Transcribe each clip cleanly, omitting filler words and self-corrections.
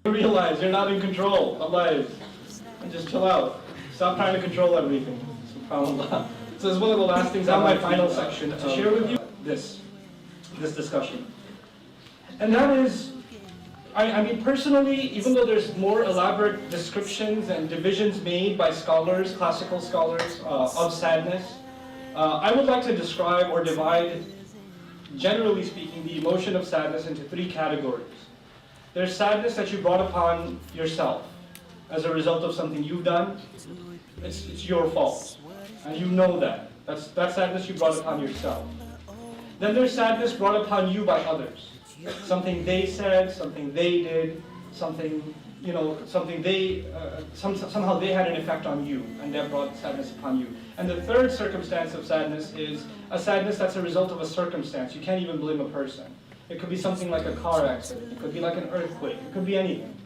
Realize you're not in control of life. And just chill out. Stop trying to control everything. SubhanAllah. So this is one of the last things on my final section to share with you, this discussion. And that is, I mean personally, even though there's more elaborate descriptions and divisions made by scholars, classical scholars, of sadness, I would like to describe or divide, generally speaking, the emotion of sadness into three categories. There's sadness that you brought upon yourself as a result of something you've done. It's your fault, and you know that. That's sadness you brought upon yourself. Then there's sadness brought upon you by others. Something they said, something they did, something, something they, somehow they had an effect on you, and that brought sadness upon you. And the third circumstance of sadness is a sadness that's a result of a circumstance. You can't even blame a person. It could be something like a car accident. It could be like an earthquake. It could be anything.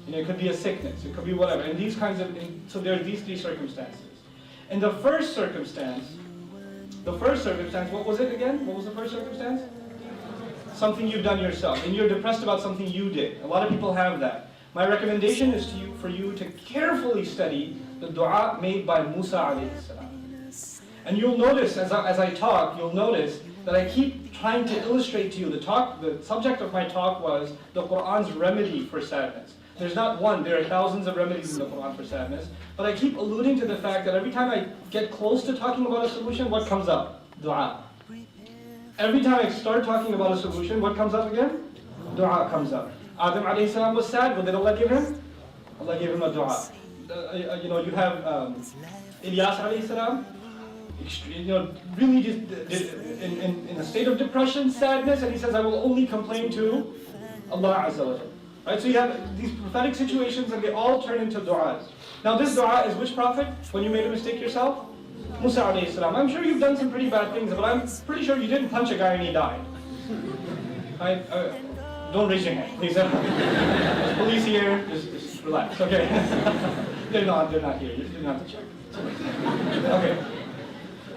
It could be a sickness. It could be whatever. And these kinds of, so there are these three circumstances. In the first circumstance, what was it again? What was the first circumstance? Something you've done yourself. And you're depressed about something you did. A lot of people have that. My recommendation is for you to carefully study the dua made by Musa alayhi salam. And you'll notice, as I talk, you'll notice that I keep trying to illustrate to you, the subject of my talk was the Qur'an's remedy for sadness. There's not one, there are thousands of remedies in the Qur'an for sadness, but I keep alluding to the fact that every time I get close to talking about a solution, what comes up? Dua. Every time I start talking about a solution, what comes up again? Dua comes up. Adam alayhi salam was sad, what did Allah give him? Allah gave him a dua. You have Ilyas alayhi salam, really just in a state of depression, sadness, and he says, I will only complain to Allah Azza wa Jalla. Right? So you have these prophetic situations and they all turn into du'as. Now this du'a is which prophet? When you made a mistake yourself? Musa alayhi salam. I'm sure you've done some pretty bad things, but I'm pretty sure you didn't punch a guy and he died. Right? Don't raise your hand, please. There's police here, just relax, okay? They're not here, you don't have to check. Okay.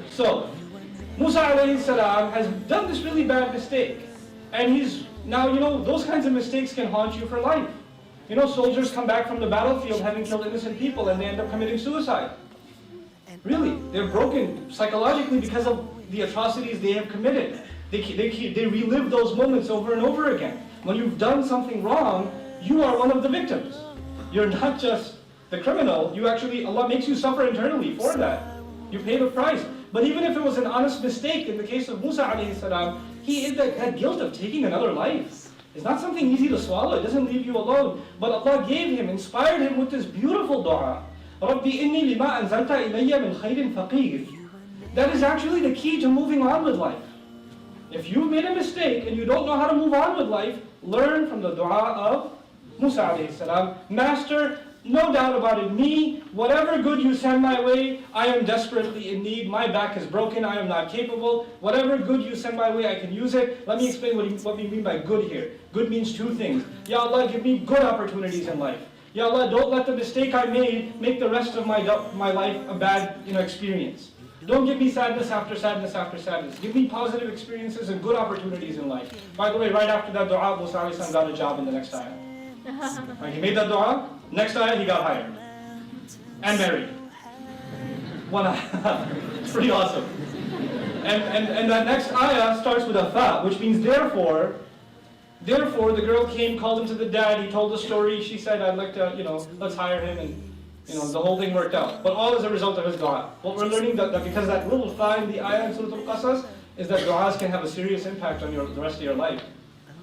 So, Musa alayhi salam has done this really bad mistake. And he's, now those kinds of mistakes can haunt you for life. Soldiers come back from the battlefield having killed innocent people and they end up committing suicide. Really, they're broken psychologically because of the atrocities they have committed. They relive those moments over and over again. When you've done something wrong, you are one of the victims. You're not just the criminal, Allah makes you suffer internally for that. You pay the price. But even if it was an honest mistake, in the case of Musa alayhi salam, he is that guilt of taking another life. It's not something easy to swallow, it doesn't leave you alone. But Allah gave him, inspired him with this beautiful dua. رَبِّ إِنِّي لِمَا أَنزَلْتَ إِلَيَّ مِنْ خَيْرٍ فَقِيرٍ. That is actually the key to moving on with life. If you've made a mistake and you don't know how to move on with life, learn from the dua of Musa alayhi salam. Master, no doubt about it, me, whatever good you send my way, I am desperately in need. My back is broken, I am not capable. Whatever good you send my way, I can use it. Let me explain what we mean by good here. Good means two things. Ya Allah, give me good opportunities in life. Ya Allah, don't let the mistake I made make the rest of my life a bad experience. Don't give me sadness after sadness after sadness. Give me positive experiences and good opportunities in life. By the way, right after that dua, Musa alayhi salam got a job in the next ayah. Right, he made that dua, next ayah he got hired. And married. One ayah. It's pretty awesome. And that next ayah starts with a fa, which means therefore. Therefore, the girl came, called him to the dad, he told the story, she said, I'd like to, let's hire him, and the whole thing worked out. But all as a result of his dua. What we're learning that because that little fa in the ayah in Surah Al-Qasas is that du'as can have a serious impact on the rest of your life.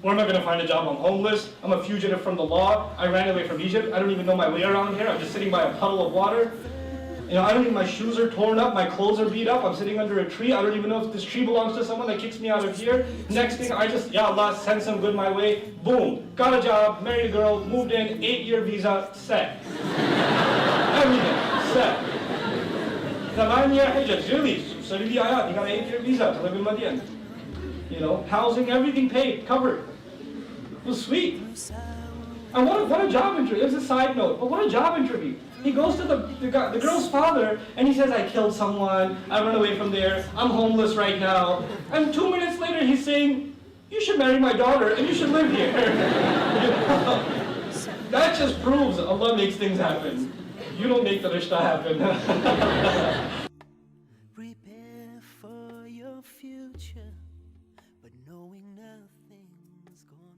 Where am I going to find a job? I'm homeless, I'm a fugitive from the law, I ran away from Egypt, I don't even know my way around here, I'm just sitting by a puddle of water. I don't even, my shoes are torn up, my clothes are beat up, I'm sitting under a tree, I don't even know if this tree belongs to someone that kicks me out of here. Next thing, Ya Allah, send some good my way, boom, got a job, married a girl, moved in, 8-year visa, set. Everything, set. 8-year hijab, really, study the ayat, he got an 8-year visa to live in Madian. Housing, everything paid, covered. It was sweet. And what a job interview. It's a side note, but what a job interview. He goes to the girl's father and he says, I killed someone, I ran away from there, I'm homeless right now. And 2 minutes later he's saying, you should marry my daughter and you should live here. That just proves Allah makes things happen. You don't make the rishta happen. Prepare for your future, but knowing nothing's gonna